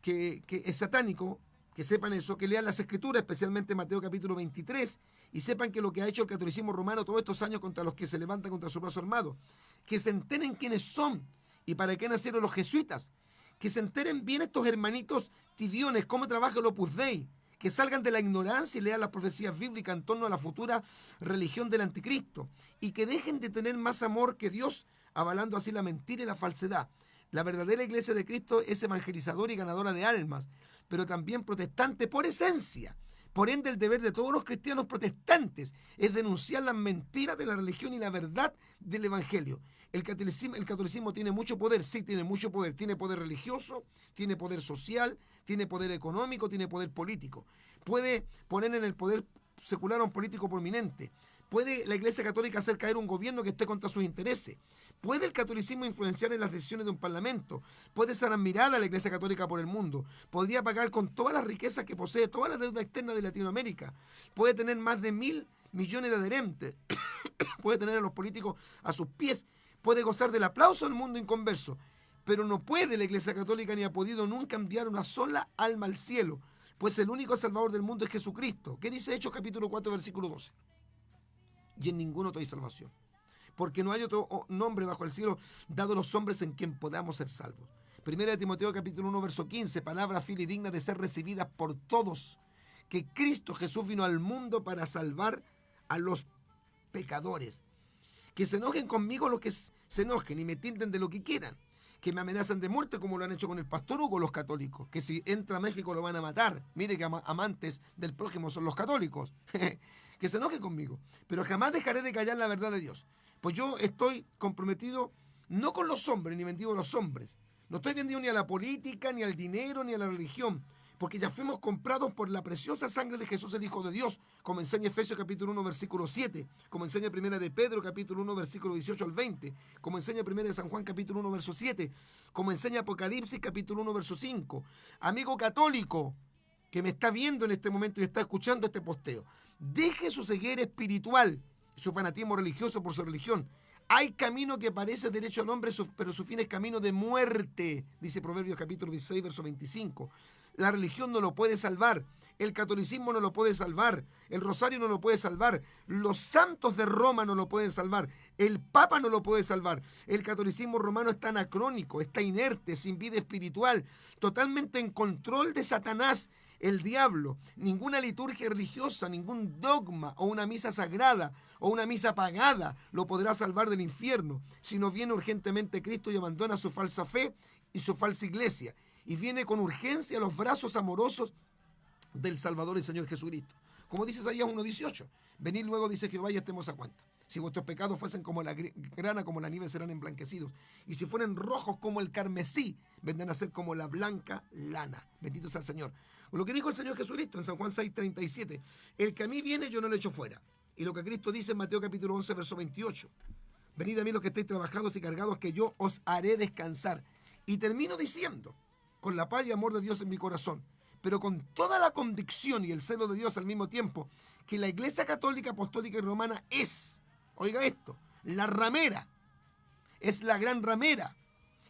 que es satánico, que sepan eso, que lean las Escrituras, especialmente Mateo capítulo 23, y sepan que lo que ha hecho el catolicismo romano todos estos años contra los que se levantan contra su brazo armado, que se enteren quiénes son y para qué nacieron los jesuitas, que se enteren bien estos hermanitos tibiones, cómo trabaja el Opus Dei, que salgan de la ignorancia y lean las profecías bíblicas en torno a la futura religión del anticristo, y que dejen de tener más amor que Dios, avalando así la mentira y la falsedad. La verdadera iglesia de Cristo es evangelizadora y ganadora de almas, pero también protestante por esencia. Por ende, el deber de todos los cristianos protestantes es denunciar las mentiras de la religión y la verdad del evangelio. El catolicismo tiene mucho poder, sí, tiene mucho poder. Tiene poder religioso, tiene poder social, tiene poder económico, tiene poder político. Puede poner en el poder secular a un político prominente, ¿Puede la Iglesia Católica hacer caer un gobierno que esté contra sus intereses? ¿Puede el catolicismo influenciar en las decisiones de un parlamento? ¿Puede ser admirada la Iglesia Católica por el mundo? ¿Podría pagar con todas las riquezas que posee, toda la deuda externa de Latinoamérica? ¿Puede tener más de 1.000 millones de adherentes? ¿Puede tener a los políticos a sus pies? ¿Puede gozar del aplauso del mundo inconverso? Pero no puede la Iglesia Católica ni ha podido nunca enviar una sola alma al cielo, pues el único Salvador del mundo es Jesucristo. ¿Qué dice Hechos capítulo 4, versículo 12? Y en ninguno otro hay salvación, porque no hay otro nombre bajo el cielo dado a los hombres en quien podamos ser salvos. Primera de Timoteo capítulo 1, verso 15, palabra fiel y digna de ser recibida por todos, que Cristo Jesús vino al mundo para salvar a los pecadores. Que se enojen conmigo los que se enojen y me tilden de lo que quieran, que me amenazan de muerte como lo han hecho con el pastor Hugo los católicos, que si entra a México lo van a matar. Mire que amantes del prójimo son los católicos. Que se enojen conmigo, pero jamás dejaré de callar la verdad de Dios, pues yo estoy comprometido no con los hombres, ni vendido a los hombres. No estoy vendido ni a la política, ni al dinero, ni a la religión, porque ya fuimos comprados por la preciosa sangre de Jesús, el Hijo de Dios, como enseña Efesios capítulo 1, versículo 7, como enseña Primera de Pedro capítulo 1, versículo 18 al 20, como enseña Primera de San Juan capítulo 1, verso 7, como enseña Apocalipsis capítulo 1, verso 5. Amigo católico que me está viendo en este momento y está escuchando este posteo, deje su ceguera espiritual, su fanatismo religioso por su religión. Hay camino que parece derecho al hombre, pero su fin es camino de muerte, dice Proverbios capítulo 16, verso 25. La religión no lo puede salvar, el catolicismo no lo puede salvar, el rosario no lo puede salvar, los santos de Roma no lo pueden salvar, el Papa no lo puede salvar. El catolicismo romano está anacrónico, está inerte, sin vida espiritual, totalmente en control de Satanás, el diablo. Ninguna liturgia religiosa, ningún dogma o una misa sagrada o una misa pagada lo podrá salvar del infierno, si no viene urgentemente Cristo y abandona su falsa fe y su falsa iglesia, y viene con urgencia a los brazos amorosos del Salvador y Señor Jesucristo. Como dice Isaías 1:18, venid luego, dice Jehová, y estemos a cuenta. Si vuestros pecados fuesen como la grana, como la nieve, serán emblanquecidos. Y si fueren rojos como el carmesí, vendrán a ser como la blanca lana. Bendito sea el Señor. Lo que dijo el Señor Jesucristo en San Juan 6:37, el que a mí viene yo no lo echo fuera. Y lo que Cristo dice en Mateo capítulo 11, verso 28, venid a mí los que estéis trabajados y cargados, que yo os haré descansar. Y termino diciendo, con la paz y amor de Dios en mi corazón, pero con toda la convicción y el celo de Dios al mismo tiempo, que la Iglesia Católica, Apostólica y Romana es, oiga esto, la ramera, es la gran ramera,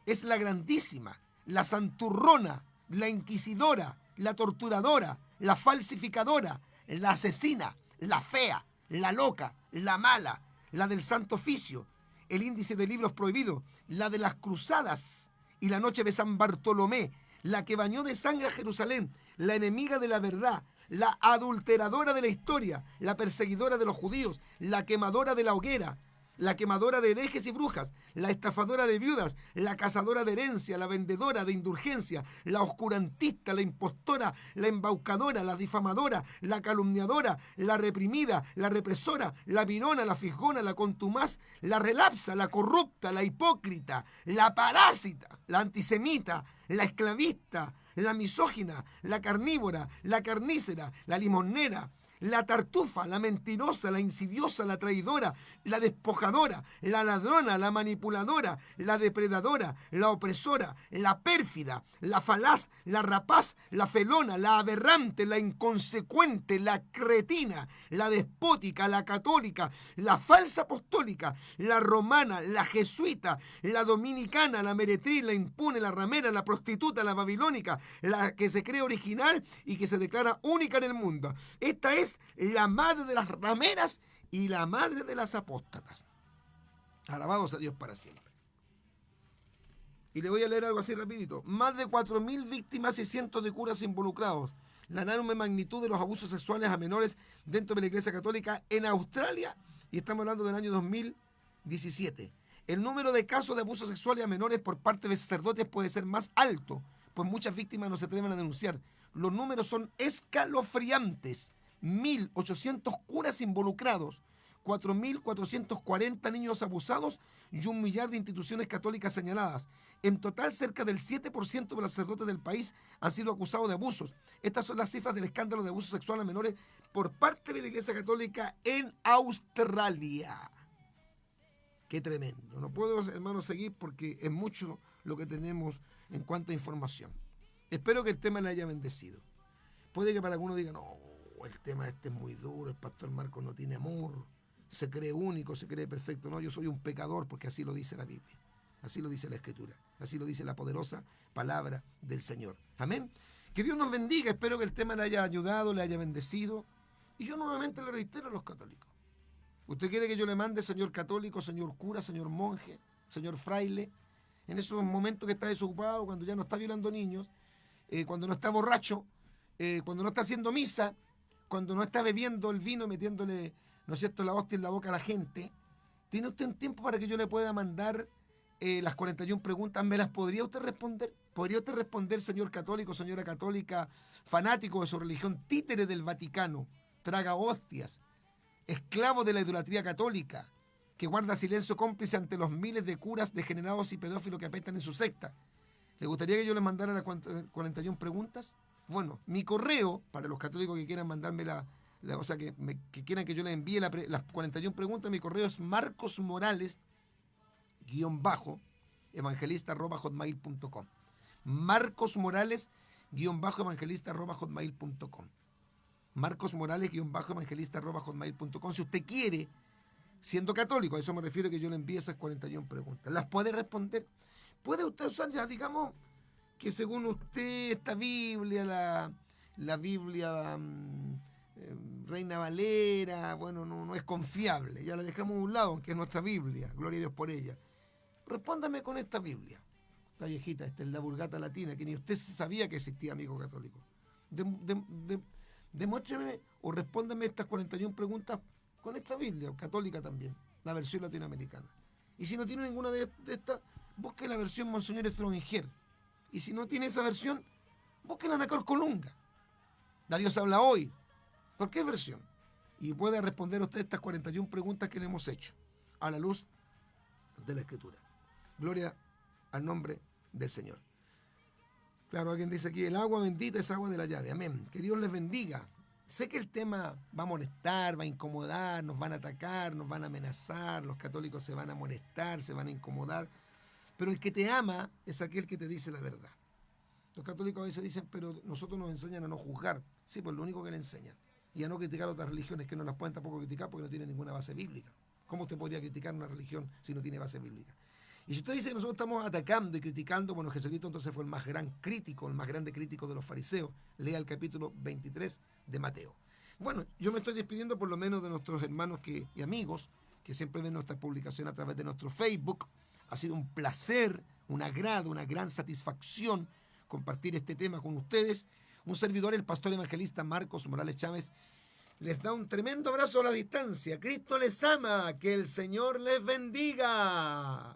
es la grandísima, la santurrona, la inquisidora, la torturadora, la falsificadora, la asesina, la fea, la loca, la mala, la del santo oficio, el índice de libros prohibidos, la de las cruzadas y la noche de San Bartolomé, la que bañó de sangre a Jerusalén, la enemiga de la verdad, la adulteradora de la historia, la perseguidora de los judíos, la quemadora de la hoguera, la quemadora de herejes y brujas, la estafadora de viudas, la cazadora de herencia, la vendedora de indulgencia, la oscurantista, la impostora, la embaucadora, la difamadora, la calumniadora, la reprimida, la represora, la virona, la fisgona, la contumaz, la relapsa, la corrupta, la hipócrita, la parásita, la antisemita, la esclavista, la misógina, la carnívora, la carnícera, la limonera, la tartufa, la mentirosa, la insidiosa, la traidora, la despojadora, la ladrona, la manipuladora, la depredadora, la opresora, la pérfida, la falaz, la rapaz, la felona, la aberrante, la inconsecuente, la cretina, la despótica, la católica, la falsa apostólica, la romana, la jesuita, la dominicana, la meretriz, la impune, la ramera, la prostituta, la babilónica, la que se cree original y que se declara única en el mundo. Esta es la madre de las rameras y la madre de las apóstatas. Alabados a Dios para siempre. Y le voy a leer algo así rapidito. Más de 4.000 víctimas y cientos de curas involucrados. La enorme magnitud de los abusos sexuales a menores dentro de la Iglesia Católica en Australia, y estamos hablando del año 2017. El número de casos de abusos sexuales a menores por parte de sacerdotes puede ser más alto, pues muchas víctimas no se atreven a denunciar. Los números son escalofriantes. 1.800 curas involucrados, 4.440 niños abusados y 1 millar de instituciones católicas señaladas. En total, cerca del 7% de los sacerdotes del país han sido acusados de abusos. Estas son las cifras del escándalo de abuso sexual a menores por parte de la Iglesia Católica en Australia. Qué tremendo. No puedo, hermano, seguir porque es mucho lo que tenemos en cuanto a información. Espero que el tema le haya bendecido. Puede que para algunos digan, no, el tema este es muy duro, el pastor Marcos no tiene amor, se cree único, se cree perfecto. No, yo soy un pecador porque así lo dice la Biblia, así lo dice la Escritura, así lo dice la poderosa palabra del Señor. Amén. Que Dios nos bendiga, espero que el tema le haya ayudado, le haya bendecido. Y yo nuevamente le reitero a los católicos. ¿Usted quiere que yo le mande, señor católico, señor cura, señor monje, señor fraile, en esos momentos que está desocupado, cuando ya no está violando niños, cuando no está borracho, cuando no está haciendo misa, cuando no está bebiendo el vino, metiéndole, ¿no es cierto?, la hostia en la boca a la gente? ¿Tiene usted un tiempo para que yo le pueda mandar las 41 preguntas? ¿Me las podría usted responder? ¿Podría usted responder, señor católico, señora católica, fanático de su religión, títere del Vaticano, traga hostias, esclavo de la idolatría católica, que guarda silencio cómplice ante los miles de curas degenerados y pedófilos que apestan en su secta? ¿Le gustaría que yo les mandara las 41 preguntas? Bueno, mi correo, para los católicos que quieran mandarme o sea, que quieran que yo les envíe las 41 preguntas, mi correo es marcosmorales_evangelista@hotmail.com. marcosmorales_evangelista@hotmail.com. marcosmorales_evangelista@hotmail.com. Si usted quiere, siendo católico, a eso me refiero, que yo le envíe esas 41 preguntas. ¿Las puede responder? ¿Puede usted usar ya, digamos, que según usted esta Biblia, la Biblia Reina Valera, bueno, no es confiable, ya la dejamos a un lado, aunque es nuestra Biblia, gloria a Dios por ella? Respóndame con esta Biblia, esta viejita, esta es la Vulgata Latina, que ni usted sabía que existía, amigo católico. Demuéstreme o respóndame estas 41 preguntas con esta Biblia, católica también, la versión latinoamericana. Y si no tiene ninguna de estas, busque la versión Monseñor Stroinger. Y si no tiene esa versión, busque la Anacor Colunga. La Dios habla hoy. Cualquier versión. Y puede responder usted estas 41 preguntas que le hemos hecho a la luz de la Escritura. Gloria al nombre del Señor. Claro, alguien dice aquí, el agua bendita es agua de la llave. Amén. Que Dios les bendiga. Sé que el tema va a molestar, va a incomodar, nos van a atacar, nos van a amenazar, los católicos se van a molestar, se van a incomodar. Pero el que te ama es aquel que te dice la verdad. Los católicos a veces dicen, pero nosotros nos enseñan a no juzgar. Sí, pues lo único que le enseñan. Y a no criticar otras religiones, que no las pueden tampoco criticar porque no tienen ninguna base bíblica. ¿Cómo usted podría criticar una religión si no tiene base bíblica? Y si usted dice que nosotros estamos atacando y criticando, bueno, Jesucristo entonces fue el más grande crítico de los fariseos. Lea el capítulo 23 de Mateo. Bueno, yo me estoy despidiendo por lo menos de nuestros hermanos y amigos que siempre ven nuestra publicación a través de nuestro Facebook. Ha sido un placer, un agrado, una gran satisfacción compartir este tema con ustedes. Un servidor, el pastor evangelista Marcos Morales Chávez, les da un tremendo abrazo a la distancia. Cristo les ama, que el Señor les bendiga.